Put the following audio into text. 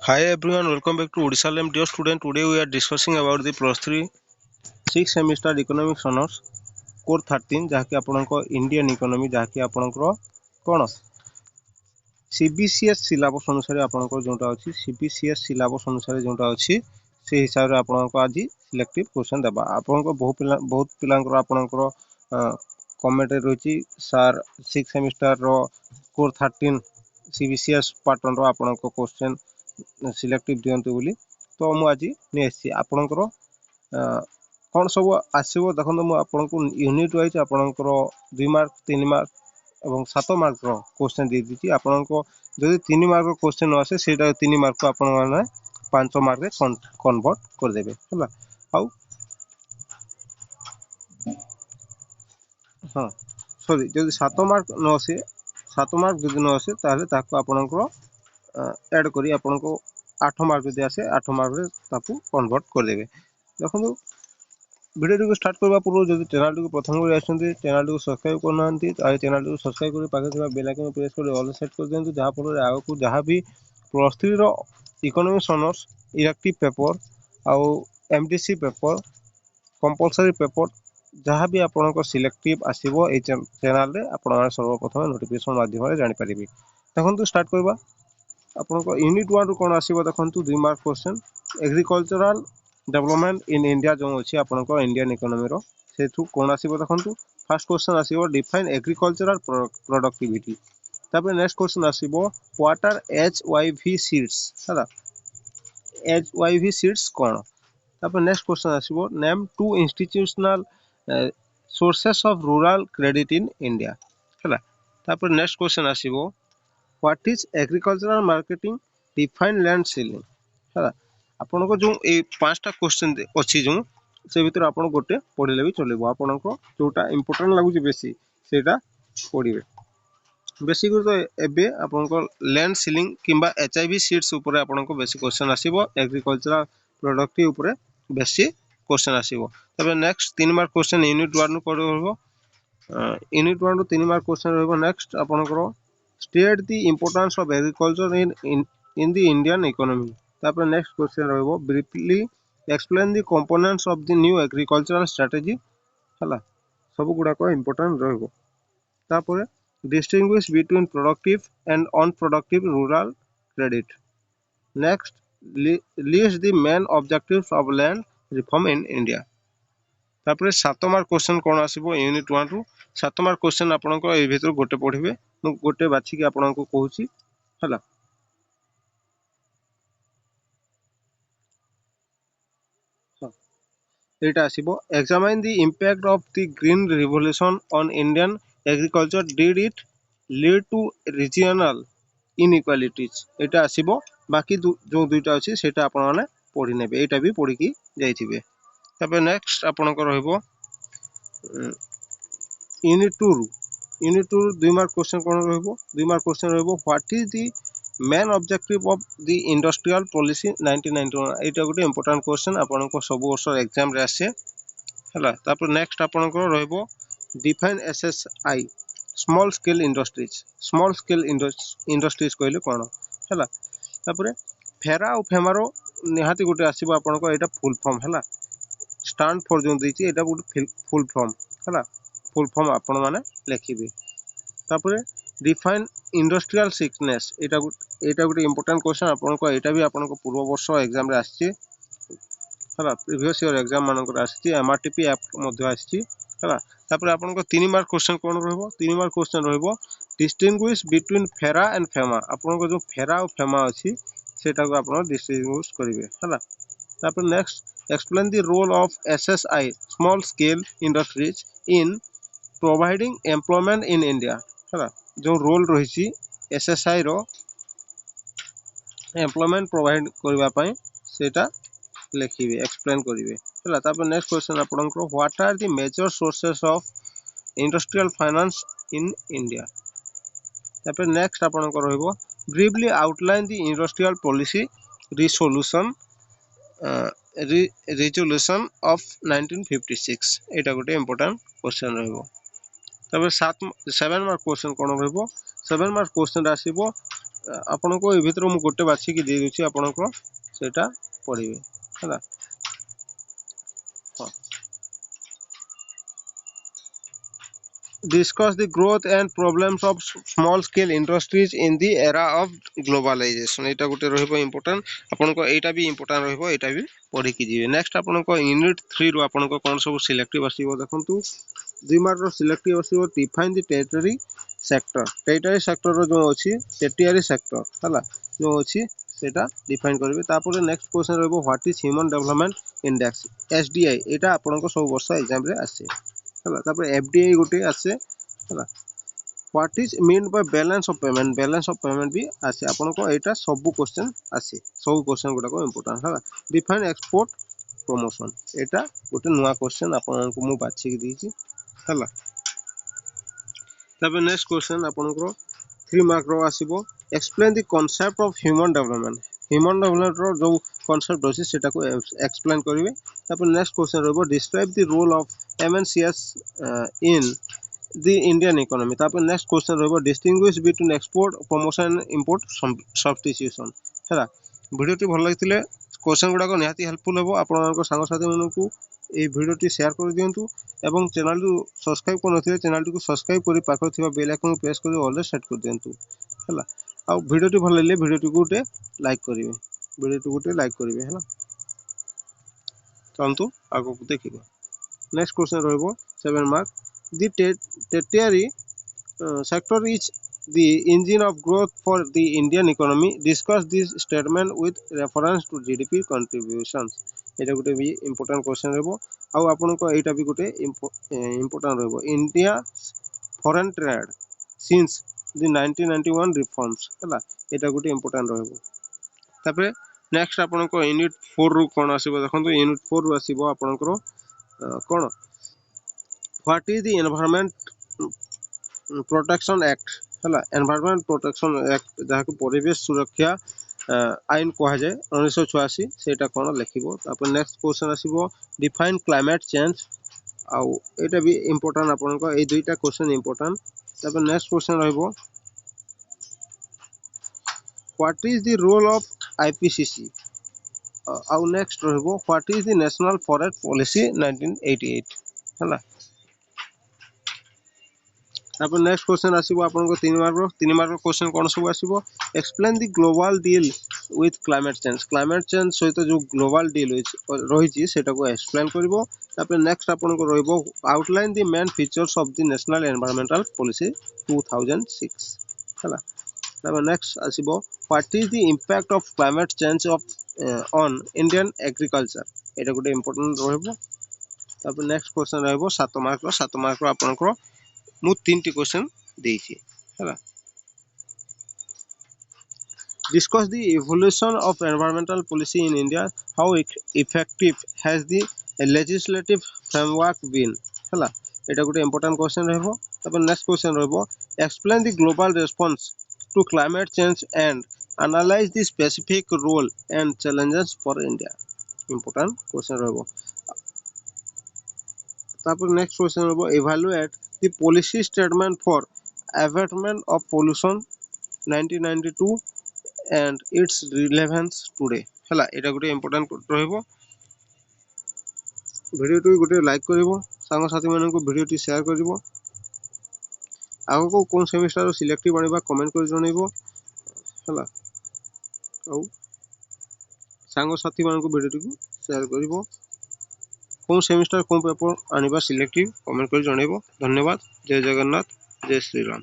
Hi everyone, welcome back to Odisha Lem. Dear student, today we are discussing about the plus 3 6 semester economics honors core 13 जहाँकि आपणको Indian economy जहाँकि आपणकर कोन CBCS syllabus अनुसार आपणकर जोटा अछि CBCS syllabus अनुसार जोटा अछि से हिसाब रे आपणको आज सिलेक्टिव क्वेश्चन देबा आपणको बहुत पिलांकर आपणकर कमेंट रहिछि सर 6 सेमेस्टर रो कोर 13 सीबीसीएस पैटर्न रो आपणको क्वेश्चन सिलेक्टिव दियंतु बोली तो मु आज नै आसी आपणकर कौन सब आसो देखो मुझे आपको यूनिट वाइज आपंकर 2 मार्क 3 मार्क और 7 मार्क क्वेश्चन दे दी आपको जदि 3 मार्क क्वेश्चन आसे से 3 मार्क को आपण माने 5 मार्क रे कन्वर्ट कर देबे हला आउ हां सॉरी जदि 7 मार्क न आसे 7 मार्क जदि न आसे ताले ताको आपणकर ऐड करी आपनको 8 मार्क जदि आसे 8 मार्क रे ताको कन्वर्ट कर देबे देखो वीडियो को स्टार्ट करबा पूर्व जदि चैनल को प्रथम कर आछंती चैनल को सब्सक्राइब करनांती ताले चैनल को सब्सक्राइब करी पाखे थिबा बेल आइकन प्रेस कर ऑल सेट कर देंतु जहा फल आगो को जहा भी प्लस 3 रो इकोनॉमिक्स ऑनर्स इलेक्टिव पेपर आउ एमडीसी पेपर कंपलसरी पेपर जहा भी आपनको सिलेक्टिव आसीबो ए चैनल रे आपण सर्वप्रथम नोटिफिकेशन माध्यम रे जानि परिबे देखंतु स्टार्ट करबा आपनको यूनिट 1 रो कोन आसीबो देखंतु 2 mark question agricultural development in India जो अच्छी आपंकर इंडियन इकोनॉमी रो सेठू कोन आसीबो देखंतु फर्स्ट क्वेश्चन आसीबो डिफाइन एग्रीकल्चरल प्रोडक्टिविटी तापर नेक्स्ट क्वेश्चन आसीबो व्हाट आर एचवाईवी सीड्स हला एचवाईवी सीड्स कोन तापर नेक्स्ट क्वेश्चन आसीबो name two institutional sources of rural credit in India हला तापर नेक्स्ट क्वेश्चन आसीबो what is agricultural marketing define land ceiling हला आपन को जो ए पांचटा क्वेश्चन अछि जो से भीतर आपन गोटे पढिले भी चलेबो आपन को जोटा इंपोर्टेंट लागु बेसी सेटा पढिबे बेसी को तो एबे आपन को लैंड सीलिंग किबा एचआईवी सीड्स ऊपर आपन को बेसी क्वेश्चन आसीबो एग्रीकल्चरल प्रोडक्ट ऊपर बेसी क्वेश्चन आसीबो तबे नेक्स्ट 3 मार्क क्वेश्चन यूनिट 1 नु पढिबो यूनिट 1 रो 3 मार्क क्वेश्चन रहबो नेक्स्ट आपन को state the importance of agriculture in the Indian economy तापर नेक्स्ट क्वेश्चन रहबो briefly explain the components of the new agricultural strategy हला सब गुडा को इंपोर्टेंट रहबो तापर distinguish between productive and unproductive rural credit next list the main objectives of land reform in India तापर 7 mark question कोन आसीबो unit 1 रु 7 mark question आपन को ए भीतर गोटे पढिबे मु गोटे बाछि के आपन को कहूची हला एटा आसीबो examine the impact of the green revolution on Indian agriculture did it lead to regional inequalities एटा आसीबो बाकी जो दुईटा अछि सेटा आपन माने पढि नेबे एटा भी पढि की जाइथिबे तबे नेक्स्ट आपन को रहइबो यूनिट 2 2 मार्क क्वेश्चन कोन रहइबो 2 मार्क क्वेश्चन रहइबो what is the main objective of the industrial policy 1991 एटा गोटे इंपोर्टेंट क्वेश्चन आपन को सब वर्ष एग्जाम रे आसे हला तापर नेक्स्ट आपन को रहइबो define SSI small scale industries कहले कोन हला तापर फेरा और फेमारो निहाती गोटे आसीबो आपन को एटा फुल फॉर्म हला स्टैंड फॉर जो दैछि एटा गोटे फुल फॉर्म हला फुल फॉर्म आपन माने लेखिबे तापर डिफाइन इंडस्ट्रियल सिकनेस एटा गोटे इंपोर्टेंट क्वेश्चन आपन को एटा भी आपन को पूर्व वर्ष एग्जाम रे आछि हला प्रीवियस ईयर एग्जाम मान को आछि एमआरटीपी ऐप मध्ये आछि हला तापर आपन को 3 मार्क क्वेश्चन कोन रहबो 3 मार्क क्वेश्चन रहबो डिस्टिंग्विश बिटवीन फेरा एंड फेमा आपन को जो फेरा और फेमा अछि सेटा को आपन डिस्टिंग्विश करिवे हला तापर next explain the role of SSI small scale industries in providing employment in India हला जो रोल रहिछि एसएसआई रो एम्प्लॉयमेंट प्रोवाइड करबा पई सेटा लेखिबे एक्सप्लेन करिवे हला तापर नेक्स्ट क्वेश्चन आपन को what are the major sources of industrial finance in India तापर नेक्स्ट आपन को रहइबो briefly outline the industrial policy resolution resolution of 1956 एटा गोटे इंपोर्टेंट क्वेश्चन रहइबो तबे 7 मार्क क्वेश्चन कोन रहइबो 7 मार्क क्वेश्चन आसीबो ଆପଣଙ୍କୁ ଏ ଭିତରୁ ମୁଁ ଗୋଟେ ବାଛିକି ଦେଇ ଦେଉଛି, ଆପଣଙ୍କର ସେଇଟା ପଢ଼ିବେ ହେଲା। ହଁ, discuss the growth and problems of small scale industries in the era of globalization। ଏଇଟା ଗୋଟେ ରହିବ ଇମ୍ପୋର୍ଟାଣ୍ଟ, ଆପଣଙ୍କ ଏଇଟା ବି ଇମ୍ପୋର୍ଟାଣ୍ଟ ରହିବ, ଏଇଟା ବି ପଢ଼ିକି ଯିବେ। ନେକ୍ସଟ ଆପଣଙ୍କ ୟୁନିଟ୍ 3 ରୁ ଆପଣଙ୍କ କ'ଣ ସବୁ ସିଲେକ୍ଟିଭ ଆସିବ ଦେଖନ୍ତୁ। 2 ମାର୍କର ସିଲେକ୍ଟିଭ ଆସିବ ଡିଫାଇନ୍ ଦି ଟେରିଟୋରୀ ସେକ୍ଟର। ଟେରିଟୋରୀ ସେକ୍ଟରର ଯେଉଁ ଅଛି ଟେରିଟୋରୀ ସେକ୍ଟର ହେଲା, ଯେଉଁ ଅଛି ସେଇଟା ଡିଫାଇନ୍ କରିବେ। ତାପରେ ନେକ୍ସଟ କ୍ୱେଶ୍ଚନ୍ ରହିବ what is human development index, SDI। ଏଇଟା ଆପଣଙ୍କ ସବୁ ବର୍ଷ ଏକ୍ଜାମରେ ଆସେ ହେଲା। ତାପରେ FDI ଗୋଟେ ଆସେ ହେଲା। What is mean by balance of payment, balance of payment ବି ଆସେ ଆପଣଙ୍କ। ଏଇଟା ସବୁ କ୍ୱେଶ୍ଚନ୍ ଆସେ, ସବୁ କ୍ୱେଶ୍ଚନ୍ ଗୁଡ଼ାକ ଇମ୍ପୋର୍ଟାଣ୍ଟ ହେଲା। ଡିଫାଇନ୍ ଏକ୍ସପୋର୍ଟ ପ୍ରମୋସନ୍, ଏଇଟା ଗୋଟେ ନୂଆ କ୍ୱେଶ୍ଚନ୍ ଆପଣଙ୍କୁ ମୁଁ ବାଛିକି ଦେଇଛି ହେଲା। ତାପରେ ନେକ୍ସଟ କ୍ୱେଶ୍ଚନ୍ ଆପଣଙ୍କର 3 ମାର୍କର ଆସିବ explain the concept of human development. Human ଡେଭଲପମେଣ୍ଟର ଯେଉଁ କନସେପ୍ଟ ଅଛି ସେଟାକୁ ଏକ୍ସପ୍ଲେନ୍ କରିବେ। ତାପରେ ନେକ୍ସଟ କ୍ୱେଶ୍ଚନ୍ ରହିବ describe the role of MNCs in the Indian economy. ତାପରେ ନେକ୍ସଟ କ୍ୱେଶ୍ଚନ୍ ରହିବ distinguish between export promotion and import substitution ହେଲା। ଭିଡ଼ିଓଟି ଭଲ ଲାଗିଥିଲେ କ୍ୱେଶ୍ଚନ୍ ଗୁଡ଼ାକ ନିହାତି ହେଲ୍ପଫୁଲ୍ ହେବ। ଆପଣଙ୍କ ସାଙ୍ଗସାଥିମାନଙ୍କୁ এই ଭିଡ଼ିଓଟି ସେୟାର କରିଦିଅନ୍ତୁ ଏବଂ ଚ୍ୟାନେଲକୁ ସବସ୍କ୍ରାଇବ୍ କରିନଥିବେ ଚ୍ୟାନେଲଟିକୁ ସବସ୍କ୍ରାଇବ୍ କରି ପାଖରେ ଥିବା ବେଲ୍ ଆଇକନ୍କୁ ପ୍ରେସ୍ କରି ଅଲରେ ସେଟ୍ କରିଦିଅନ୍ତୁ ହେଲା। ଆଉ ଭିଡ଼ିଓଟି ଭଲ ଲାଗିଲେ ଭିଡ଼ିଓଟିକୁ ଗୋଟେ ଲାଇକ୍ କରିବେ, ହେଲା। ଚାଲନ୍ତୁ ଆଗକୁ ଦେଖିବା। ନେକ୍ସଟ କ୍ୱେଶ୍ଚନ୍ ରହିବ 7 mark the territory sector is the engine of growth for the Indian economy. Discuss this statement with reference to GDP contributions। এটা ଗୋଟେ ବି ଇମ୍ପୋର୍ଟାଣ୍ଟ କ୍ୱେଶ୍ଚନ୍ ରହିବ। ଆଉ ଆପଣଙ୍କ ଏଇଟା ବି ଗୋଟେ ଇମ୍ପୋର୍ଟାଣ୍ଟ ରହିବ ଇଣ୍ଡିଆ ଫରେନ୍ ଟ୍ରେଡ୍ ସିନ୍ସ ଦି 1991 ରିଫର୍ମସ୍ ହେଲା। ଏଇଟା ଗୋଟେ ଇମ୍ପୋର୍ଟାଣ୍ଟ ରହିବ। ତାପରେ ନେକ୍ସଟ ଆପଣଙ୍କ ୟୁନିଟ୍ 4 ରୁ କ'ଣ ଆସିବ ଦେଖନ୍ତୁ। ୟୁନିଟ୍ 4 ରୁ ଆସିବ ଆପଣଙ୍କର କ'ଣ what is the environment protection act ହେଲା। ଏନଭାରମେଣ୍ଟ ପ୍ରୋଟେକ୍ସନ୍ ଆକ୍ଟ ଯାହାକୁ ପରିବେଶ ସୁରକ୍ଷା ଆଇନ କୁହାଯାଏ 1986, ସେଇଟା କ'ଣ ଲେଖିବ। ତାପରେ ନେକ୍ସଟ କ୍ୱେଶ୍ଚନ୍ ଆସିବ ଡିଫାଇନ୍ କ୍ଲାଇମେଟ୍ ଚେଞ୍ଜ। ଆଉ ଏଇଟା ବି ଇମ୍ପୋର୍ଟାଣ୍ଟ ଆପଣଙ୍କ, ଏଇ ଦୁଇଟା କ୍ୱେଶ୍ଚନ୍ ଇମ୍ପୋର୍ଟାଣ୍ଟ। ତାପରେ ନେକ୍ସଟ କ୍ୱେଶ୍ଚନ୍ ରହିବ what is the role of IPCC। ଆଉ ନେକ୍ସଟ ରହିବ what is the national forest policy 1988 ହେଲା। ତାପରେ ନେକ୍ସଟ କ୍ୱେଶ୍ଚନ୍ ଆସିବ ଆପଣଙ୍କ 3 ମାର୍କର। 3 ମାର୍କର କ୍ୱେଶ୍ଚନ୍ କ'ଣ ସବୁ ଆସିବ explain the global deal with climate change. Climate change ସହିତ ଯେଉଁ ଗ୍ଲୋବାଲ୍ ଡିଲ୍ ରହିଛି ସେଇଟାକୁ ଏକ୍ସପ୍ଲେନ୍ କରିବ। ତାପରେ ନେକ୍ସଟ ଆପଣଙ୍କ ରହିବ outline the main features of the national environmental policy 2006 ହେଲା। ତାପରେ ନେକ୍ସଟ ଆସିବ what is the impact of climate change on Indian agriculture. ଏଇଟା ଗୋଟେ ଇମ୍ପୋର୍ଟାଣ୍ଟ ରହିବ। ତାପରେ ନେକ୍ସଟ କ୍ୱେଶ୍ଚନ୍ ରହିବ 7 ମାର୍କର। 7 ମାର୍କର ଆପଣଙ୍କର ମୁଁ 3ଟି କ୍ୱେଶ୍ଚନ୍ ଦେଇଛି ହେଲା। Discuss the evolution of environmental policy in India. How effective has the legislative framework been ହେଲା। ଏଇଟା ଗୋଟେ ଇମ୍ପୋର୍ଟାଣ୍ଟ କ୍ୱେଶ୍ଚନ୍ ରହିବ। ତାପରେ ନେକ୍ସଟ କ୍ୱେଶ୍ଚନ୍ ରହିବ explain the global response to climate change and analyze the specific role and challenges for India। Important question ରହିବ। ତାପରେ next question ରହିବ evaluate the policy statement for abatement of pollution 1992 and its relevance today ହେଲା। ଏଇଟା ଗୋଟେ important ରହିବ। ଭିଡ଼ିଓଟି ଗୋଟେ like କରିବ, ସାଙ୍ଗସାଥିମାନଙ୍କୁ ଭିଡ଼ିଓଟି ସେୟାର କରିବ। ଆଗକୁ କେଉଁ ସେମିଷ୍ଟାର ସିଲେକ୍ଟିଭ ଆଣିବା କମେଣ୍ଟ କରି ଜଣାଇବ ହେଲା। ଆଉ ସାଙ୍ଗସାଥିମାନଙ୍କୁ ଭିଡ଼ିଓଟିକୁ ସେୟାର କରିବ। କେଉଁ ସେମିଷ୍ଟାର କେଉଁ ପେପର ଆଣିବା ସିଲେକ୍ଟିଭ କମେଣ୍ଟ କରି ଜଣାଇବ। ଧନ୍ୟବାଦ। ଜୟ ଜଗନ୍ନାଥ, ଜୟ ଶ୍ରୀରାମ।